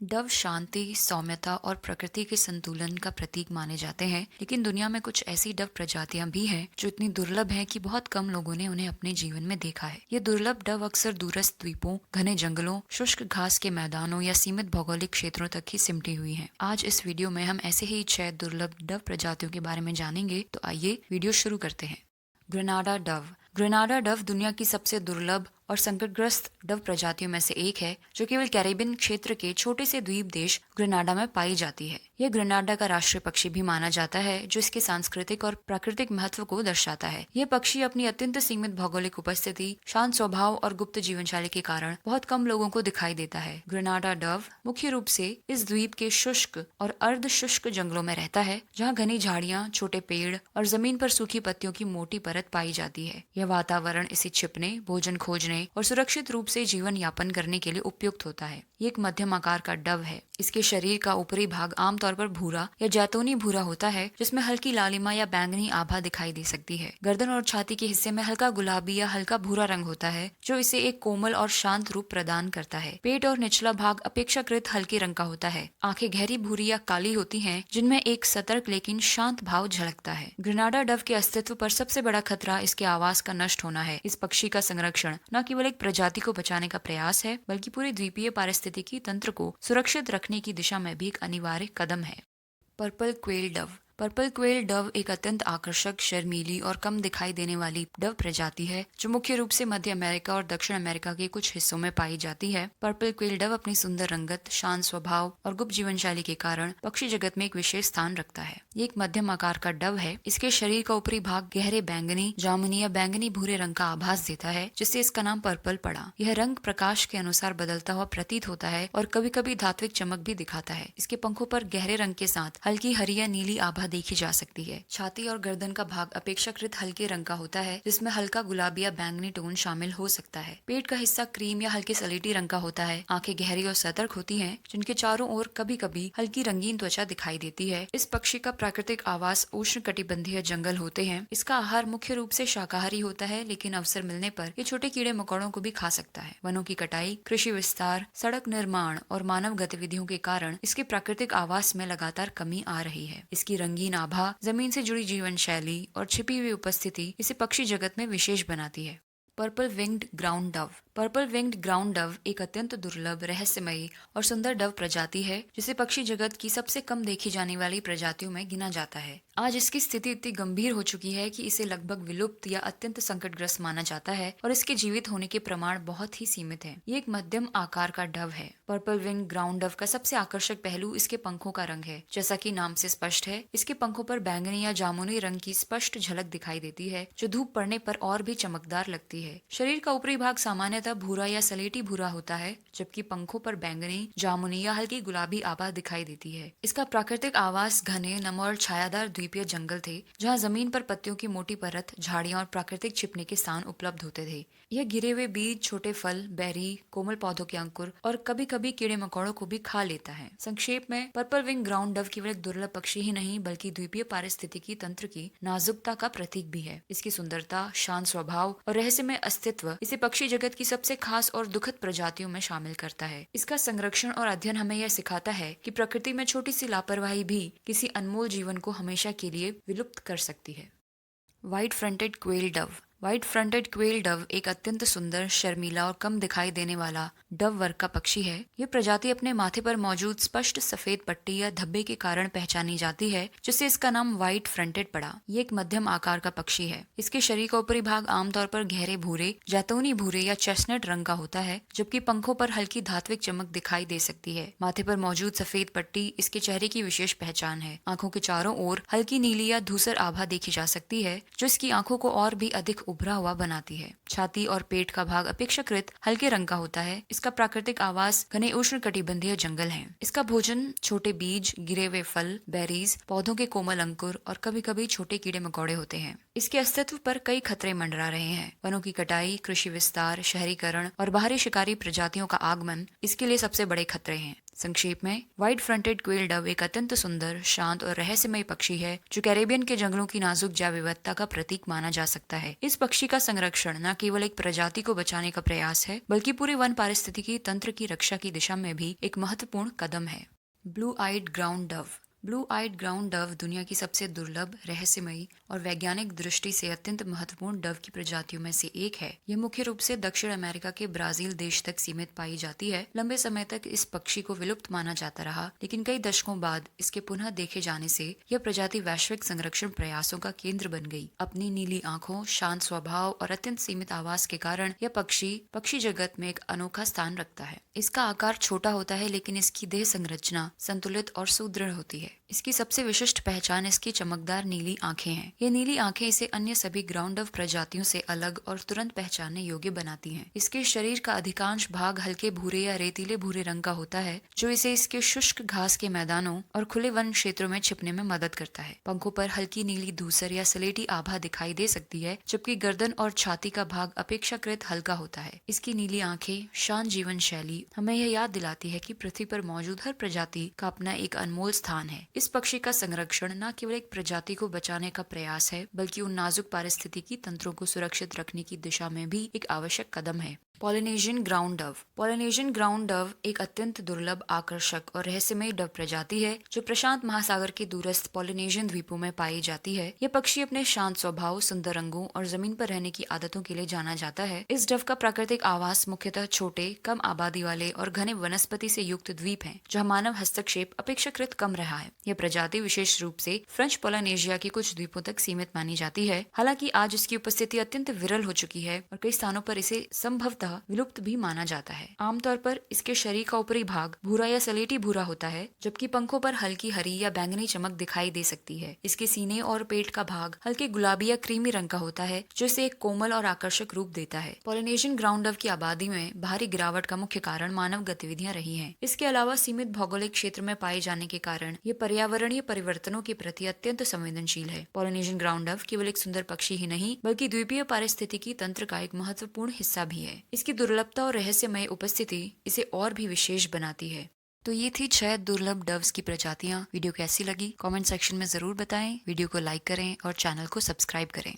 Dove शांति, सौम्यता और प्रकृति के संतुलन का प्रतीक माने जाते हैं, लेकिन दुनिया में कुछ ऐसी डव प्रजातियां भी हैं जो इतनी दुर्लभ हैं कि बहुत कम लोगों ने उन्हें अपने जीवन में देखा है। ये दुर्लभ डव अक्सर दूरस्थ द्वीपों, घने जंगलों, शुष्क घास के मैदानों या सीमित भौगोलिक क्षेत्रों तक ही सिमटी हुई हैं। आज इस वीडियो में हम ऐसे ही 6 दुर्लभ डव प्रजातियों के बारे में जानेंगे, तो आइए वीडियो शुरू करते हैं। Grenada Dove. ग्रेनाडा डव दुनिया की सबसे दुर्लभ और संकटग्रस्त डव प्रजातियों में से एक है, जो केवल कैरेबियन क्षेत्र के छोटे से द्वीप देश ग्रेनाडा में पाई जाती है। यह ग्रेनाडा का राष्ट्रीय पक्षी भी माना जाता है, जो इसके सांस्कृतिक और प्राकृतिक महत्व को दर्शाता है। यह पक्षी अपनी अत्यंत सीमित भौगोलिक उपस्थिति, शांत स्वभाव और गुप्त जीवन शैली के कारण बहुत कम लोगों को दिखाई देता है। ग्रेनाडा डव मुख्य रूप से इस द्वीप के शुष्क और अर्ध शुष्क जंगलों में रहता है, जहाँ घनी झाड़ियां, छोटे पेड़ और जमीन पर सूखी पत्तियों की मोटी परत पाई जाती है। यह वातावरण इसे छिपने, भोजन खोजने और सुरक्षित रूप से जीवन यापन करने के लिए उपयुक्त होता है। ये एक मध्यम आकार का डव है। इसके शरीर का ऊपरी भाग आमतौर पर भूरा या जैतूनी भूरा होता है, जिसमें हल्की लालिमा या बैंगनी आभा दिखाई दे सकती है। गर्दन और छाती के हिस्से में हल्का गुलाबी या हल्का भूरा रंग होता है, जो इसे एक कोमल और शांत रूप प्रदान करता है। पेट और निचला भाग अपेक्षाकृत हल्के रंग का होता है। आंखें गहरी भूरी या काली होती हैं, जिनमें एक सतर्क लेकिन शांत भाव झलकता है। ग्रेनाडा डव के अस्तित्व पर सबसे बड़ा खतरा इसके आवास का नष्ट होना है। इस पक्षी का संरक्षण न केवल एक प्रजाति को बचाने का प्रयास है, बल्कि पूरे द्वीपीय पारिस्थितिकी तंत्र को सुरक्षित रखने की दिशा में भी एक अनिवार्य कदम है। Purple quail Dove. Purple quail Dove एक अत्यंत आकर्षक, शर्मीली और कम दिखाई देने वाली डव प्रजाति है, जो मुख्य रूप से मध्य अमेरिका और दक्षिण अमेरिका के कुछ हिस्सों में पाई जाती है। पर्पल क्वेल डव अपनी सुंदर रंगत, शांत स्वभाव और गुप्त जीवन शैली के कारण पक्षी जगत में एक विशेष स्थान रखता है। ये एक मध्यम आकार का डव है। इसके शरीर का ऊपरी भाग गहरे बैंगनी, जामुनी या बैंगनी भूरे रंग का आभास देता है, जिससे इसका नाम पर्पल पड़ा। यह रंग प्रकाश के अनुसार बदलता हुआ प्रतीत होता है और कभी कभी धात्विक चमक भी दिखाता है। इसके पंखों पर गहरे रंग के साथ हल्की हरी या नीली आभा देखी जा सकती है। छाती और गर्दन का भाग अपेक्षाकृत हल्के रंग का होता है, जिसमें हल्का गुलाबी या बैंगनी टोन शामिल हो सकता है। पेट का हिस्सा क्रीम या हल्के सलेटी रंग का होता है। आंखें गहरी और सतर्क होती हैं, जिनके चारों ओर कभी कभी हल्की रंगीन त्वचा दिखाई देती है। इस पक्षी का प्राकृतिक आवास उष्ण कटिबंधीय जंगल होते हैं। इसका आहार मुख्य रूप से शाकाहारी होता है, लेकिन अवसर मिलने पर ये छोटे कीड़े मकोड़ों को भी खा सकता है। वनों की कटाई, कृषि विस्तार, सड़क निर्माण और मानव गतिविधियों के कारण इसके प्राकृतिक आवास में लगातार कमी आ रही है। इसकी रंगीन आभा, जमीन से जुड़ी जीवन शैली और छिपी हुई उपस्थिति इसे पक्षी जगत में विशेष बनाती है। Purple winged ground Dove. Purple winged ground Dove एक अत्यंत दुर्लभ, रहस्यमयी और सुंदर डव प्रजाति है, जिसे पक्षी जगत की सबसे कम देखी जाने वाली प्रजातियों में गिना जाता है। आज इसकी स्थिति इतनी गंभीर हो चुकी है कि इसे लगभग विलुप्त या अत्यंत संकटग्रस्त माना जाता है और इसके जीवित होने के प्रमाण बहुत ही सीमित हैं। ये एक मध्यम आकार का डव है। पर्पल विंग ग्राउंड डव का सबसे आकर्षक पहलू इसके पंखों का रंग है। जैसा कि नाम से स्पष्ट है, इसके पंखों पर बैंगनी या जामुनी रंग की स्पष्ट झलक दिखाई देती है, जो धूप पड़ने पर और भी चमकदार लगती है। शरीर का ऊपरी भाग सामान्यतः भूरा या सलेटी भूरा होता है, जबकि पंखों पर बैंगनी, जामुनी या हल्की गुलाबी आभा दिखाई देती है। इसका प्राकृतिक आवास घने, नम और छायादार द्वीपीय जंगल थे, जहाँ जमीन पर पत्तियों की मोटी परत, झाड़ियां और प्राकृतिक छिपने के स्थान उपलब्ध होते थे। यह गिरे हुए बीज, छोटे फल, बेरी, कोमल पौधों के अंकुर और कभी कभी कीड़े मकोड़ों को भी खा लेता है। संक्षेप में, पर्पल विंग ग्राउंड डव केवल एक दुर्लभ पक्षी ही नहीं, बल्कि द्वीपीय पारिस्थितिकी तंत्र की नाजुकता का प्रतीक भी है। इसकी सुंदरता, शांत स्वभाव और रहस्यमय अस्तित्व इसे पक्षी जगत की सबसे खास और दुखद प्रजातियों में शामिल करता है। इसका संरक्षण और अध्ययन हमें यह सिखाता है कि प्रकृति में छोटी सी लापरवाही भी किसी अनमोल जीवन को हमेशा के लिए विलुप्त कर सकती है। White fronted quail Dove. White fronted quail Dove एक अत्यंत सुंदर, शर्मीला और कम दिखाई देने वाला डव वर्ग का पक्षी है। यह प्रजाति अपने माथे पर मौजूद स्पष्ट सफेद पट्टी या धब्बे के कारण पहचानी जाती है, जिससे इसका नाम व्हाइट फ्रंटेड पड़ा। ये एक मध्यम आकार का पक्षी है। इसके शरीर का ऊपरी भाग आमतौर पर गहरे भूरे, जैतूनी भूरे या चेस्टनट रंग का होता है, जबकि पंखों पर हल्की धात्विक चमक दिखाई दे सकती है। माथे पर मौजूद सफेद पट्टी इसके चेहरे की विशेष पहचान है। आंखों के चारों ओर हल्की नीली या धूसर आभा देखी जा सकती है, जो इसकी आंखों को और भी अधिक उभरा हुआ बनाती है। छाती और पेट का भाग अपेक्षाकृत हल्के रंग का होता है। इसका प्राकृतिक आवास घने उष्ण कटिबंधीय जंगल है। इसका भोजन छोटे बीज, गिरे हुए फल, बेरीज, पौधों के कोमल अंकुर और कभी कभी छोटे कीड़े मकोड़े होते हैं। इसके अस्तित्व पर कई खतरे मंडरा रहे हैं। वनों की कटाई, कृषि विस्तार, शहरीकरण और बाहरी शिकारी प्रजातियों का आगमन इसके लिए सबसे बड़े खतरे हैं। संक्षेप में, व्हाइट फ्रंटेड क्वेल डव एक अत्यंत सुंदर, शांत और रहस्यमय पक्षी है जो कैरेबियन के जंगलों की नाजुक जैव विविधता का प्रतीक माना जा सकता है। इस पक्षी का संरक्षण न केवल एक प्रजाति को बचाने का प्रयास है, बल्कि पूरे वन पारिस्थितिकी तंत्र की रक्षा की दिशा में भी एक महत्वपूर्ण कदम है। Blue eyed ground dove. Blue eyed ground dove दुनिया की सबसे दुर्लभ, रहस्यमयी और वैज्ञानिक दृष्टि से अत्यंत महत्वपूर्ण डव की प्रजातियों में से एक है। यह मुख्य रूप से दक्षिण अमेरिका के ब्राजील देश तक सीमित पाई जाती है। लंबे समय तक इस पक्षी को विलुप्त माना जाता रहा, लेकिन कई दशकों बाद इसके पुनः देखे जाने से यह प्रजाति वैश्विक संरक्षण प्रयासों का केंद्र बन गई। अपनी नीली आंखों, शांत स्वभाव और अत्यंत सीमित आवाज के कारण यह पक्षी जगत में एक अनोखा स्थान रखता है। इसका आकार छोटा होता है, लेकिन इसकी देह संरचना संतुलित और सुदृढ़ होती है। इसकी सबसे विशिष्ट पहचान इसकी चमकदार नीली आंखें हैं। ये नीली आंखें इसे अन्य सभी ग्राउंड डव प्रजातियों से अलग और तुरंत पहचानने योग्य बनाती हैं। इसके शरीर का अधिकांश भाग हल्के भूरे या रेतीले भूरे रंग का होता है, जो इसे इसके शुष्क घास के मैदानों और खुले वन क्षेत्रों में छिपने में मदद करता है। पंखों पर हल्की नीली धूसर या स्लेटी आभा दिखाई दे सकती है, जबकि गर्दन और छाती का भाग अपेक्षाकृत हल्का होता है। इसकी नीली आंखें, शांत जीवन शैली हमें यह याद दिलाती है कि पृथ्वी पर मौजूद हर प्रजाति का अपना एक अनमोल स्थान है। इस पक्षी का संरक्षण न केवल एक प्रजाति को बचाने का प्रयास है, बल्कि उन नाजुक पारिस्थितिकी तंत्रों को सुरक्षित रखने की दिशा में भी एक आवश्यक कदम है। Polynesian ground Dove. Polynesian ground Dove एक अत्यंत दुर्लभ, आकर्षक और रहस्यमय डव प्रजाति है जो प्रशांत महासागर के दूरस्थ पॉलिनेशियन द्वीपों में पाई जाती है। यह पक्षी अपने शांत स्वभाव, सुंदर रंगों और जमीन पर रहने की आदतों के लिए जाना जाता है। इस डव का प्राकृतिक आवास मुख्यतः छोटे, कम आबादी वाले और घने वनस्पति से युक्त द्वीप हैं, जहाँ मानव हस्तक्षेप अपेक्षाकृत कम रहा है। यह प्रजाति विशेष रूप से फ्रेंच पोलिनेशिया के कुछ द्वीपों तक सीमित मानी जाती है। हालांकि आज इसकी उपस्थिति अत्यंत विरल हो चुकी है और कई स्थानों पर इसे संभवतः विलुप्त भी माना जाता है। आमतौर पर इसके शरीर का ऊपरी भाग भूरा या सलेटी भूरा होता है, जबकि पंखों पर हल्की हरी या बैंगनी चमक दिखाई दे सकती है। इसके सीने और पेट का भाग हल्के गुलाबी या क्रीमी रंग का होता है, जो इसे एक कोमल और आकर्षक रूप देता है। पॉलिनेशियन ग्राउंड डव की आबादी में भारी गिरावट का मुख्य कारण मानव गतिविधियां रही हैं। इसके अलावा सीमित भौगोलिक क्षेत्र में पाए जाने के कारण ये पर्यावरणीय परिवर्तनों के प्रति अत्यंत संवेदनशील है। पॉलिनेशियन ग्राउंड डव केवल एक सुंदर पक्षी ही नहीं, बल्कि द्वीपीय पारिस्थितिकी तंत्र का एक महत्वपूर्ण हिस्सा भी है। इसकी दुर्लभता और रहस्यमय उपस्थिति इसे और भी विशेष बनाती है। तो ये थी 6 दुर्लभ डव्स की प्रजातियां। वीडियो कैसी लगी कमेंट सेक्शन में जरूर बताएं। वीडियो को लाइक करें और चैनल को सब्सक्राइब करें।